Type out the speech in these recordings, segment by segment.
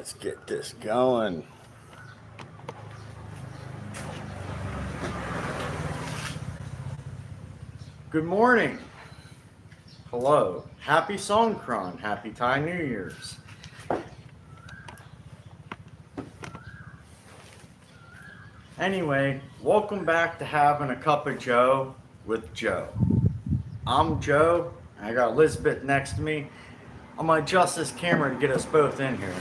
Let's get this going. Good morning. Hello. Happy Songkran. Happy Thai New Year's. Anyway, welcome back to Having a Cup of Joe with Joe. I'm Joe. I got Elizabeth next to me. I'm going to adjust this camera to get us both in here.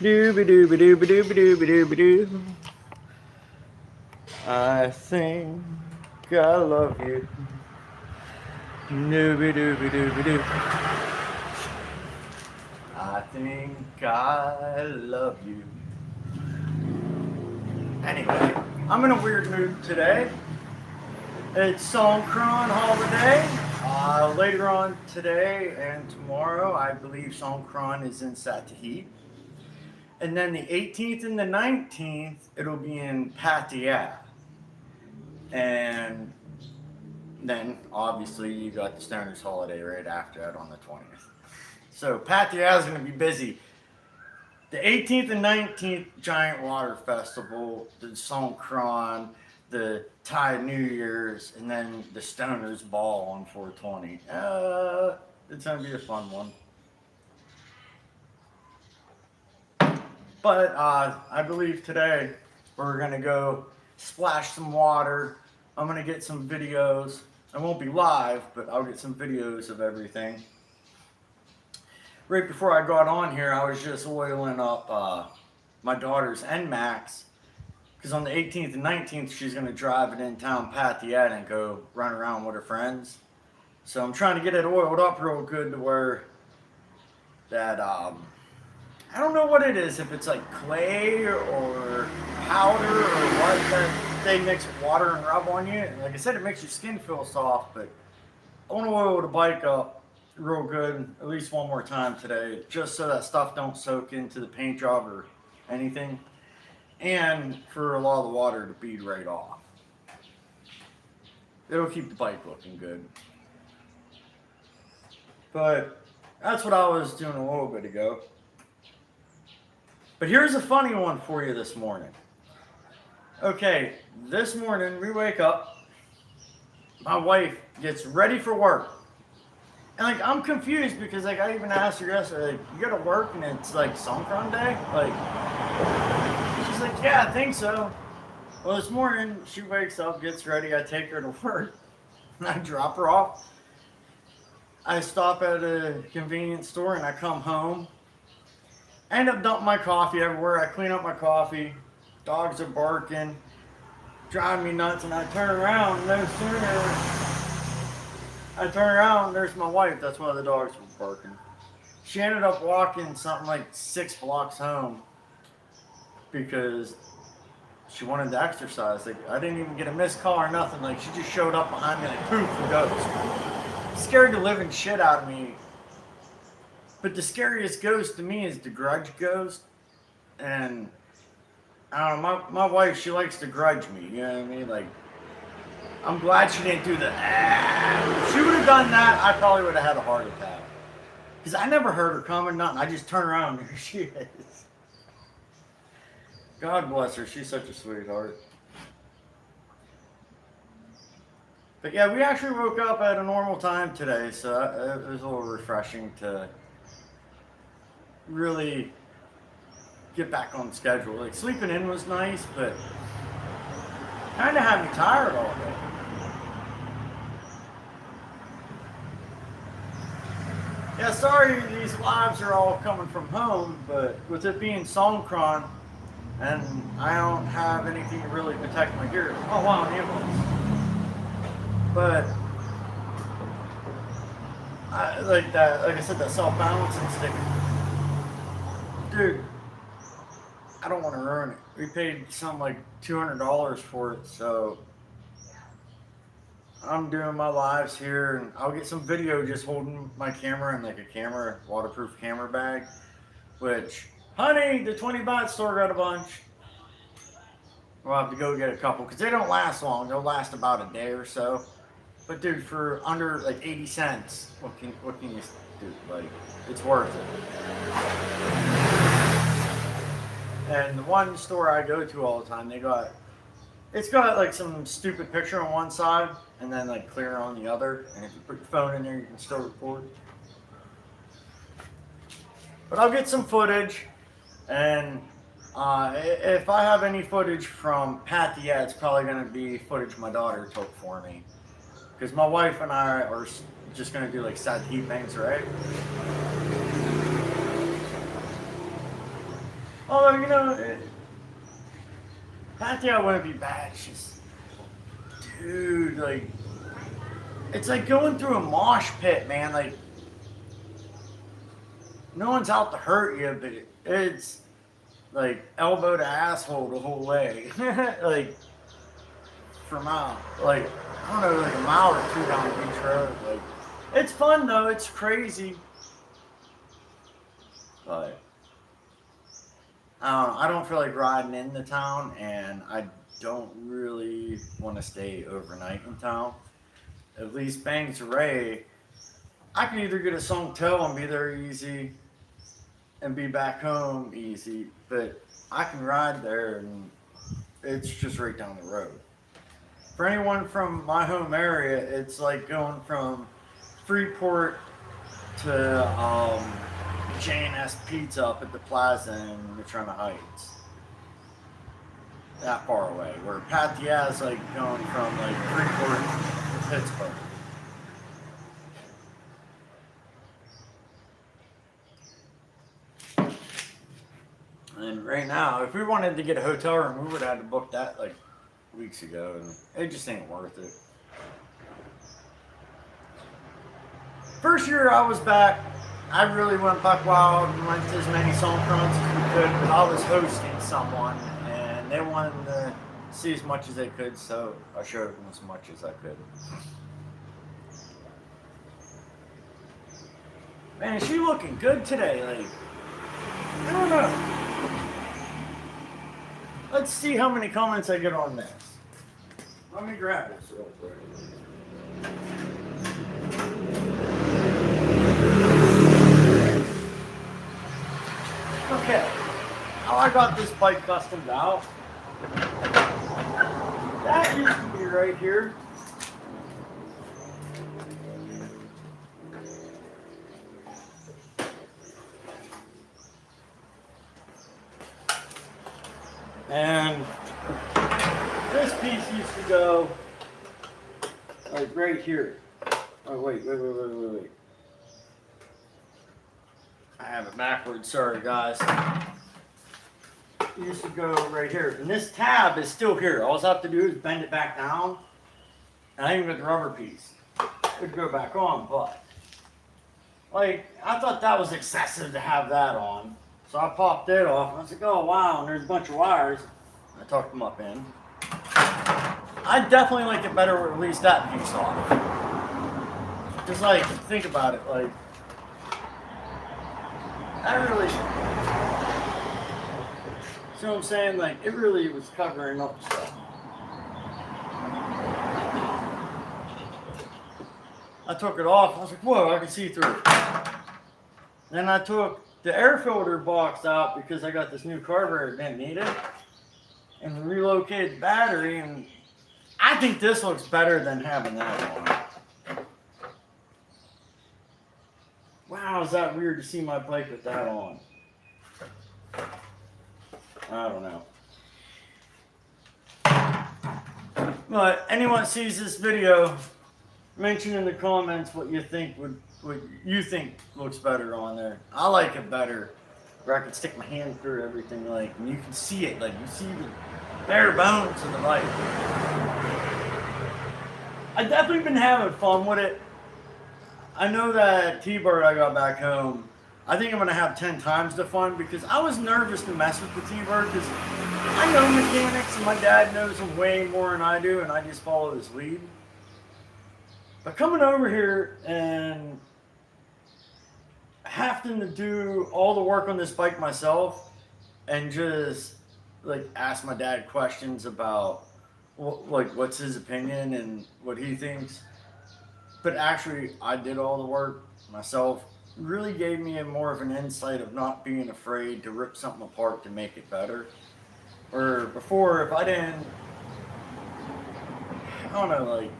Dooby dooby dooby dooby dooby dooby doo. I think I love you. Dooby dooby dooby doo. I think I love you. Anyway, I'm in a weird mood today. It's Songkran holiday. Later on today and tomorrow, I believe Songkran is in Sattahit. And then the 18th and the 19th, it'll be in Pattaya. And then, obviously, you got the Stoners holiday right after that on the 20th. So Pattaya is going to be busy. The 18th and 19th, Giant Water Festival, the Songkran, the Thai New Year's, and then the Stoners Ball on 420. It's going to be a fun one. But I believe today we're going to go splash some water. I'm going to get some videos. I won't be live, but I'll get some videos of everything. Right before I got on here, I was just oiling up my daughter's NMAX. Because on the 18th and 19th, she's going to drive it in town Pattaya and go run around with her friends. So I'm trying to get it oiled up real good to where that... I don't know what it is, if it's like clay or powder or what that they mix with water and rub on you. Like I said, it makes your skin feel soft, but I want to oil the bike up real good at least one more time today, just so that stuff don't soak into the paint job or anything, and for a lot of the water to bead right off. It'll keep the bike looking good. But that's what I was doing a little bit ago. But here's a funny one for you this morning. Okay, this morning we wake up, my wife gets ready for work. And like, I'm confused because like I even asked her yesterday, like, you gotta work and it's like Songkran day? Like, she's like, yeah, I think so. Well, this morning she wakes up, gets ready, I take her to work, and I drop her off. I stop at a convenience store and I come home. I end up dumping my coffee everywhere. I clean up my coffee. Dogs are barking, driving me nuts, and I turn around. No sooner I turn around, there's my wife. That's why the dogs were barking. She ended up walking something like 6 blocks home because she wanted to exercise. Like, I didn't even get a missed call or nothing. Like, she just showed up behind me like poof and goes. Scared the living shit out of me. But the scariest ghost to me is the grudge ghost. And I don't know, my wife, she likes to grudge me, you know what I mean? Like, I'm glad she didn't do the If she would have done that, I probably would have had a heart attack. Because I never heard her coming, nothing. I just turn around and there she is. God bless her, she's such a sweetheart. But yeah, we actually woke up at a normal time today, so it was a little refreshing to really get back on schedule. Like, sleeping in was nice, but kind of had me tired all day. Yeah, sorry these lives are all coming from home, but with it being Songkran and I don't have anything to really protect my gear. Oh wow, an ambulance. But like I said, that self-balancing sticker. Dude, I don't want to ruin it. We paid something like $200 for it, so I'm doing my lives here, and I'll get some video just holding my camera in like a waterproof camera bag, which, honey, the 20 baht store got a bunch. We'll have to go get a couple because they don't last long. They'll last about a day or so. But dude, for under like 80 cents, what can you do? Like, it's worth it. And the one store I go to all the time, it's got like some stupid picture on one side and then like clear on the other. And if you put your phone in there, you can still record. But I'll get some footage, and if I have any footage from Pat, yeah, it's probably going to be footage my daughter took for me. Because my wife and I are just going to do like sad heat bangs, right? Although, Pat, yeah, wouldn't be bad. She's, dude, like, it's like going through a mosh pit, man. Like, no one's out to hurt you, but it's like elbow to asshole the whole way. Like, for a mile. Like, I don't know, like a mile or two down the beach road. Like, it's fun though, it's crazy. But I don't know, I don't feel like riding into town, and I don't really want to stay overnight in town. At least Bangs Ray, I can either get a Songkran and be there easy and be back home easy, but I can ride there and it's just right down the road. For anyone from my home area, it's like going from Freeport to J&S Pizza up at the Plaza in Matrona Heights. That far away. Where Pattaya is like going from like Freeport to Pittsburgh. And right now, if we wanted to get a hotel room, we would have had to book that like weeks ago, and it just ain't worth it. First year I was back, I really went buck wild and went to as many Songkrans as we could, but I was hosting someone, and they wanted to see as much as they could, so I showed them as much as I could. Man, is she looking good today? Like, I don't know. Let's see how many comments I get on this. Let me grab this real quick. Okay, how I got this bike customed out. That used to be right here. And this piece used to go like right here. Oh, wait. I have it backwards, sorry guys. It used to go right here. And this tab is still here. All I have to do is bend it back down. And I even got the rubber piece. It would go back on, but like, I thought that was excessive to have that on. So I popped it off, and I was like, oh wow, and there's a bunch of wires. I tucked them up in. I definitely like it better with at least that piece off. Just like, think about it, like, I really, see what I'm saying? Like, it really was covering up stuff. I took it off, I was like, whoa, I can see through it. Then I took the air filter box out because I got this new carburetor, didn't need it, and relocated the battery, and I think this looks better than having that on. Wow, is that weird to see my bike with that on? I don't know. But anyone sees this video, mention in the comments what you think looks better on there. I like it better where I can stick my hand through everything, like, and you can see it, like you see the bare bones of the bike. I've definitely been having fun with it. I know that T-Bird I got back home, I think I'm going to have 10 times the fun because I was nervous to mess with the T-Bird because I know mechanics and my dad knows them way more than I do, and I just follow his lead. But coming over here and having to do all the work on this bike myself and just like ask my dad questions about like what's his opinion and what he thinks. But actually, I did all the work myself. Really gave me a more of an insight of not being afraid to rip something apart to make it better. Or before, if I didn't, I don't know, like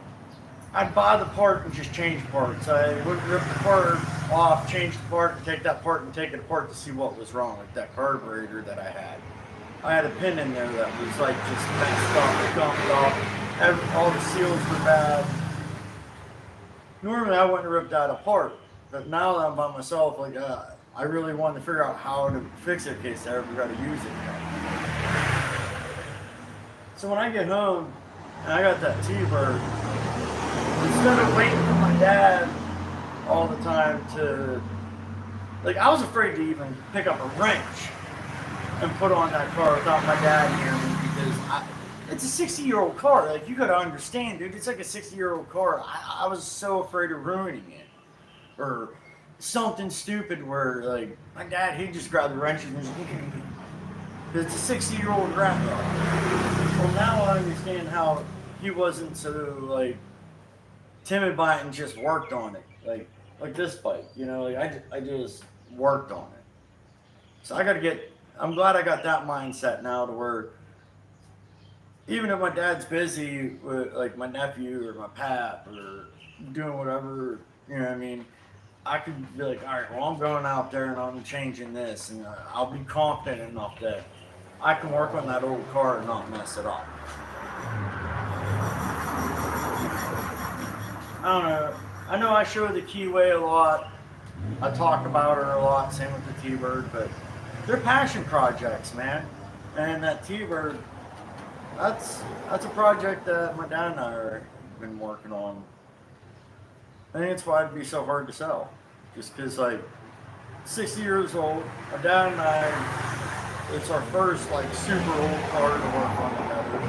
I'd buy the part and just change parts. I would rip the part off, change the part, and take that part and take it apart to see what was wrong, like that carburetor that I had. I had a pin in there that was like just messed up, gunked off. All the seals were bad. Normally I wouldn't rip that apart, but now that I'm by myself, like I really wanted to figure out how to fix it in case I ever got to use it again. So when I get home and I got that T-Bird, instead of waiting for my dad all the time to, like, I was afraid to even pick up a wrench and put on that car without my dad near me because it's a 60-year-old car. Like, you gotta understand, dude, it's like a 60-year-old car. I was so afraid of ruining it. Or something stupid where, like, my dad, he'd just grab the wrenches and just, it's a 60-year-old grandpa. Well, now I understand how he wasn't so, like, timid by it and just worked on it. Like this bike, you know, like I just worked on it. So I'm glad I got that mindset now to where even if my dad's busy with like my nephew or my pap or doing whatever, you know what I mean, I could be like, all right, well, I'm going out there and I'm changing this, and I'll be confident enough that I can work on that old car and not mess it up. I don't know. I know I show the Keyway a lot. I talk about her a lot, same with the T-Bird, but they're passion projects, man. And that T-Bird, that's a project that my dad and I have been working on. I think it's why it'd be so hard to sell. Just because, like, 60 years old, my dad and I, it's our first, like, super old car to work on together.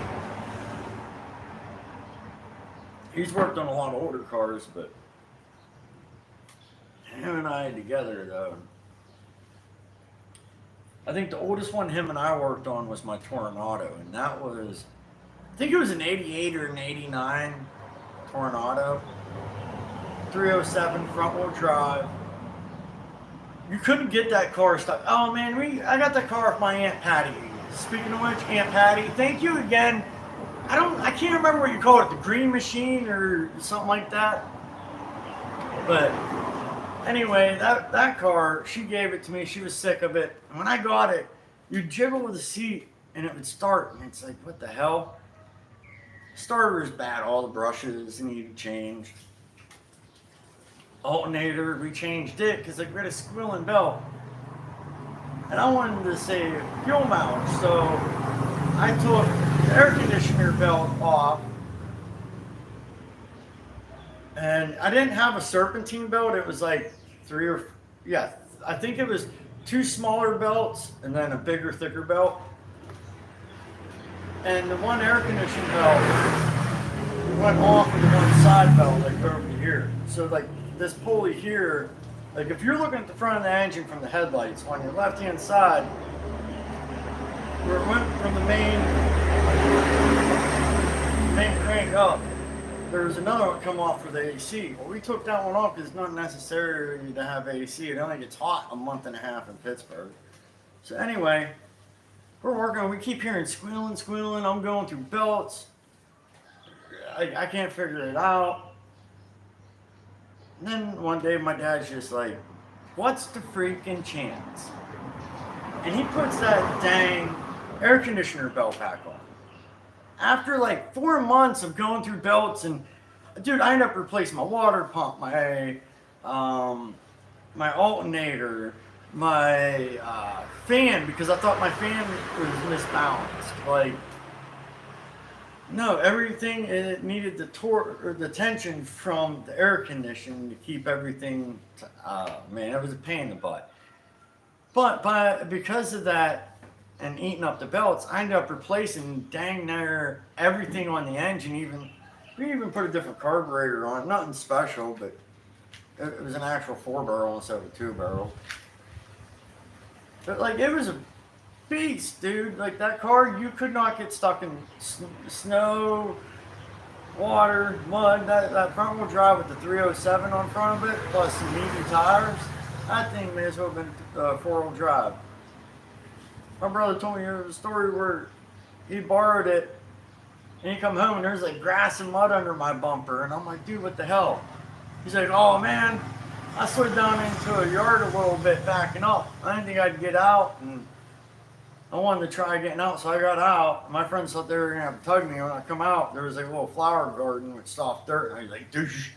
He's worked on a lot of older cars, but him and I together, though, I think the oldest one him and I worked on was my Tornado, and that was, I think it was an 88 or an 89 Tornado. 307 front wheel drive. You couldn't get that car stuck. Oh man, I got that car off my Aunt Patty. Speaking of which, Aunt Patty, thank you again. I can't remember what you call it, the green machine or something like that. But anyway, that car, she gave it to me. She was sick of it. And when I got it, you'd jiggle with the seat and it would start. And it's like, what the hell? Starter was bad. All the brushes needed changed. Alternator, we changed it because I got a squealing belt. And I wanted to save fuel mileage. So I took the air conditioner belt off. And I didn't have a serpentine belt. It was like I think it was 2 smaller belts and then a bigger, thicker belt. And the one air conditioning belt went off with the one side belt, like over here. So like this pulley here, like if you're looking at the front of the engine from the headlights, on your left hand side, where it went from the main crank up, there was another one come off for the AC. Well, we took that one off because it's not necessary to have AC. It only gets hot a month and a half in Pittsburgh. So anyway, we're working. We keep hearing squealing. I'm going through belts. I can't figure it out. And then one day my dad's just like, what's the freaking chance? And he puts that dang air conditioner belt back on. After like 4 months of going through belts, and dude, I ended up replacing my water pump, my alternator, my fan, because I thought my fan was misbalanced. Like, no, everything, it needed the torque or the tension from the air conditioning to keep everything. Man, it was a pain in the butt. But because of that and eating up the belts, I ended up replacing dang near everything on the engine. We even put a different carburetor on, nothing special, but it was an actual 4-barrel instead of a 2-barrel. But like it was a beast, dude. Like that car, you could not get stuck in snow, water, mud. That front wheel drive with the 307 on front of it, plus some meaty tires, that thing may as well have been 4-wheel drive. My brother told me a story where he borrowed it and he come home and there's like grass and mud under my bumper. And I'm like, dude, what the hell? He's like, oh man, I slid down into a yard a little bit backing up. I didn't think I'd get out. And I wanted to try getting out, so I got out. My friends thought they were going to have to tug me. When I come out, there was a little flower garden with soft dirt. And I was like, douche.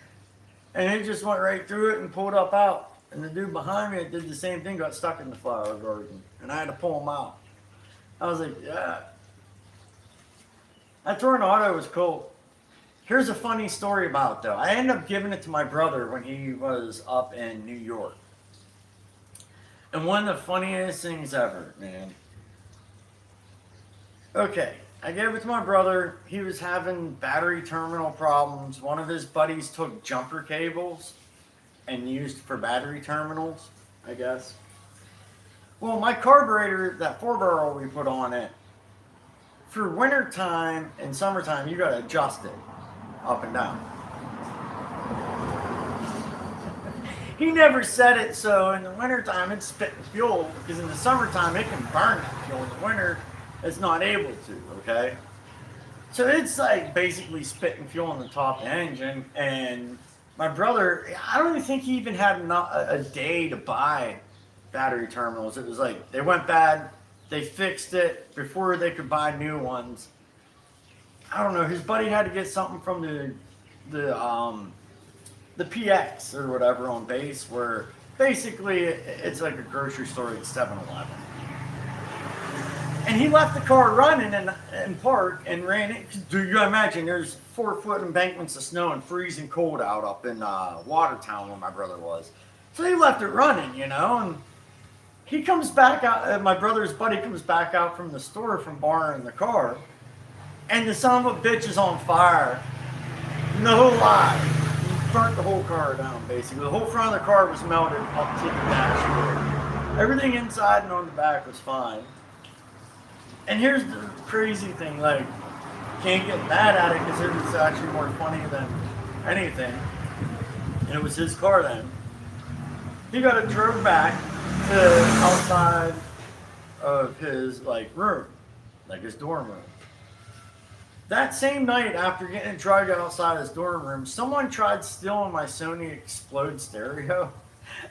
And it just went right through it and pulled up out. And the dude behind me did the same thing, got stuck in the flower garden. And I had to pull him out. I was like, yeah. That Tornado was cool. Here's a funny story about it, though. I ended up giving it to my brother when he was up in New York. And one of the funniest things ever, man. Okay, I gave it to my brother. He was having battery terminal problems. One of his buddies took jumper cables and used for battery terminals, I guess. Well, my carburetor, that 4-barrel we put on it, for winter time and summertime, you gotta adjust it up and down. He never said it, so in the wintertime it's spitting fuel, because in the summertime it can burn that fuel. In the winter, it's not able to, okay? So it's like basically spitting fuel on the top of the engine, and my brother, I don't even think he even had a day to buy battery terminals. It was like, they went bad, they fixed it before they could buy new ones. I don't know, his buddy had to get something from the PX or whatever on base, where basically it's like a grocery store at 7-Eleven. And he left the car running in park and ran it. Do you imagine there's 4-foot embankments of snow and freezing cold out up in Watertown where my brother was. So he left it running, you know, and he comes back out, my brother's buddy comes back out from the store from borrowing the car, and the son of a bitch is on fire. No lie. He burnt the whole car down, basically. The whole front of the car was melted up to the dashboard. Everything inside and on the back was fine. And here's the crazy thing, like, can't get mad at it because it was actually more funny than anything. And it was his car then. He got it drove back to outside of his, like, room, like his dorm room. That same night, after getting it drugged outside his dorm room, someone tried stealing my Sony Explode stereo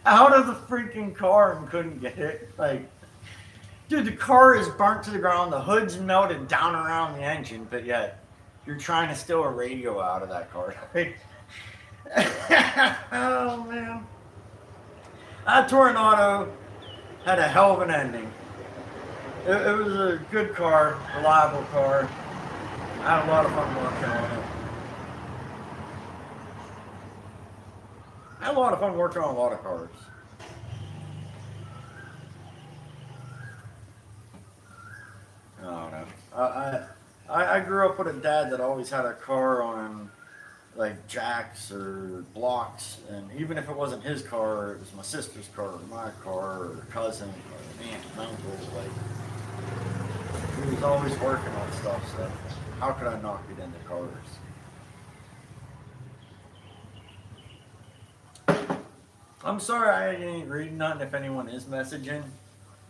out of the freaking car and couldn't get it. Like, dude, the car is burnt to the ground, the hood's melted down around the engine, but yet you're trying to steal a radio out of that car. Oh, man. That Tornado had a hell of an ending. It was a good car, reliable car. I had a lot of fun working on it. I had a lot of fun working on a lot of cars. I don't know. I grew up with a dad that always had a car on like jacks or blocks, and even if it wasn't his car, it was my sister's car or my car or a cousin or an aunt and uncle. Like, he was always working on stuff, so how could I not get into cars? I'm sorry I ain't reading nothing if anyone is messaging.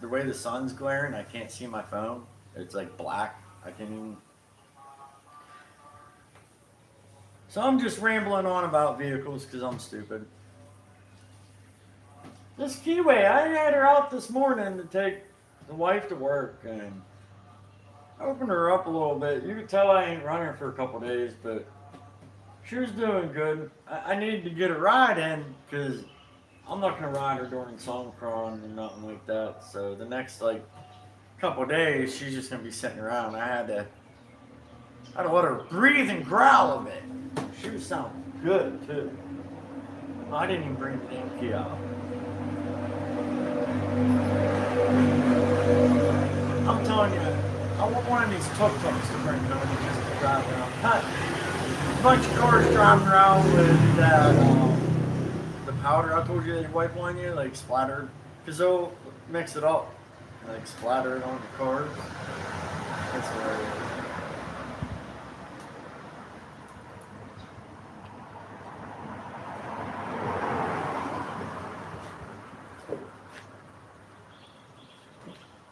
The way the sun's glaring, I can't see my phone. It's like black. I can't even. So I'm just rambling on about vehicles because I'm stupid. This Keyway, I had her out this morning to take the wife to work, and I opened her up a little bit. You could tell I ain't run her for a couple days, but she was doing good. I needed to get a ride in because I'm not going to ride her during Songkran and nothing like that. So the next like couple days, she's just going to be sitting around. I had to let her breathe and growl a bit. She was sounding good too. I didn't even bring the damn key out. I'm telling you, I want one of these tuk-tuks to bring home and just to drive around. A bunch of cars driving around with that, the powder I told you they wipe on you, like splattered, because they'll mix it up like splatter it on the cars. That's hilarious.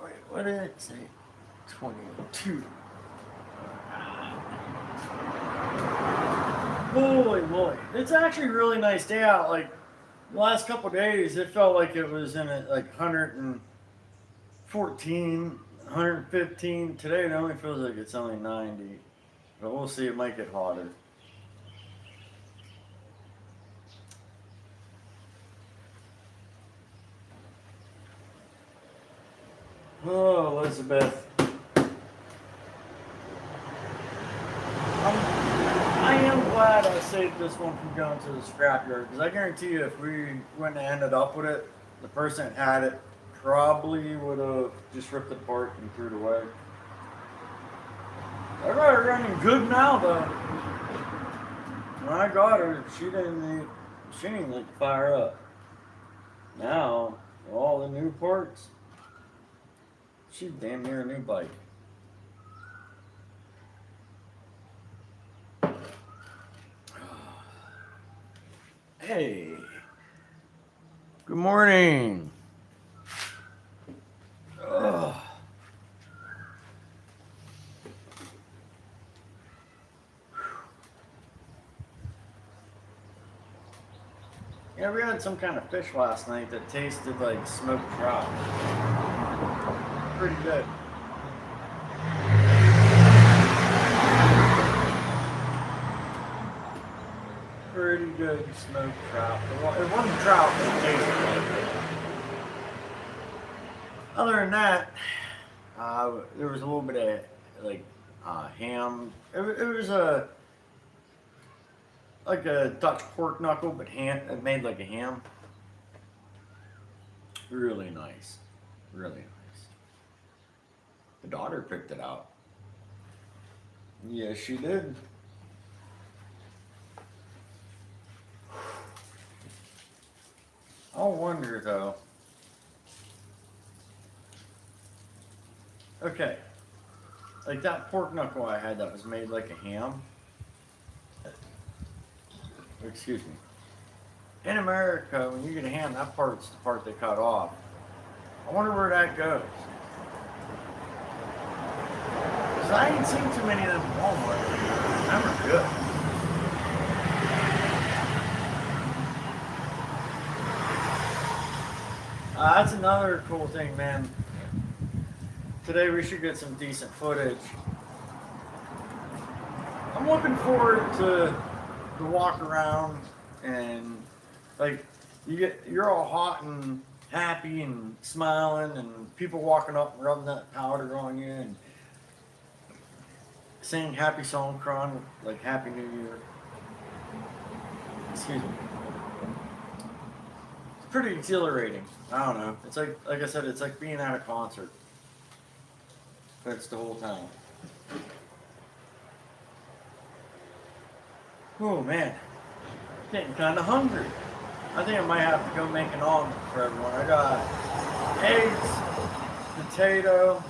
Wait, what did it say? 22. Holy moly. It's actually a really nice day out. Like, the last couple of days, it felt like it was in at like 114, 115. Today, it only feels like it's only 90. But we'll see. It might get hotter. Oh, Elizabeth. I am glad I saved this one from going to the scrapyard, because I guarantee you if we wouldn't have ended up with it, the person that had it probably would have just ripped it apart and threw it away. I got her running good now though. When I got her, she didn't like to fire up. Now, all the new parts, she's damn near a new bike. Hey, good morning. Ugh. Yeah, we had some kind of fish last night that tasted like smoked trout. Pretty good. Pretty good smoked trout. It wasn't trout, but it tasted like it. Other than that, there was a little bit of like ham. It was like a Dutch pork knuckle, but made like a ham. Really nice, really nice. The daughter picked it out. Yes, she did. I wonder though. Okay, like that pork knuckle I had that was made like a ham. Excuse me. In America, when you get a ham, that part's the part they cut off. I wonder where that goes. Because I ain't seen too many of them in Walmart. Them are good. That's another cool thing, man. Today we should get some decent footage. I'm looking forward to the walk around and like you're all hot and happy and smiling and people walking up and rubbing that powder on you and saying happy Songkran, like Happy New Year. Excuse me. It's pretty exhilarating. I don't know. It's like I said, it's like being at a concert. But it's the whole time. Oh man, getting kind of hungry. I think I might have to go make an omelet for everyone. I got eggs, potato,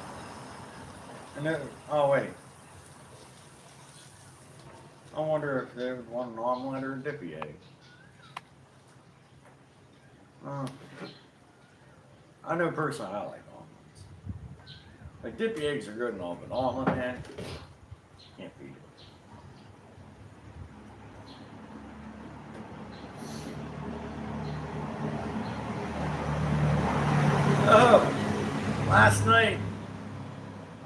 and then, oh wait. I wonder if they would want an omelet or a dippy egg. I know personally I like omelets. Like dippy eggs are good and all, but omelet, man, can't beat it. Oh, last night,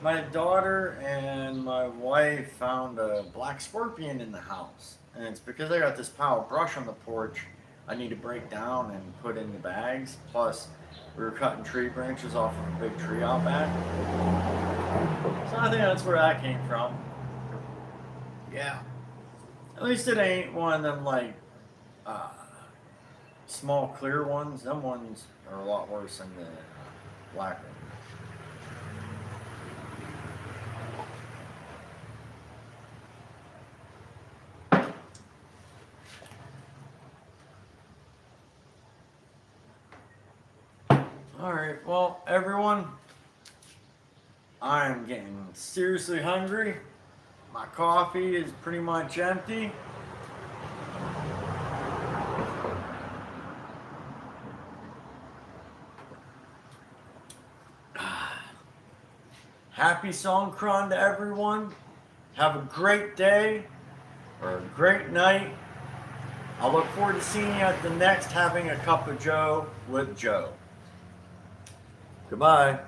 my daughter and my wife found a black scorpion in the house. And it's because I got this pile of brush on the porch I need to break down and put in the bags. Plus, we were cutting tree branches off of a big tree out back. So I think that's where that came from. Yeah. At least it ain't one of them, like, small clear ones. Them ones are a lot worse than the black one. All right, well, everyone, I am getting seriously hungry. My coffee is pretty much empty. Happy Songkran to everyone. Have a great day or a great night. I look forward to seeing you at the next Having a Cup of Joe with Joe. Goodbye.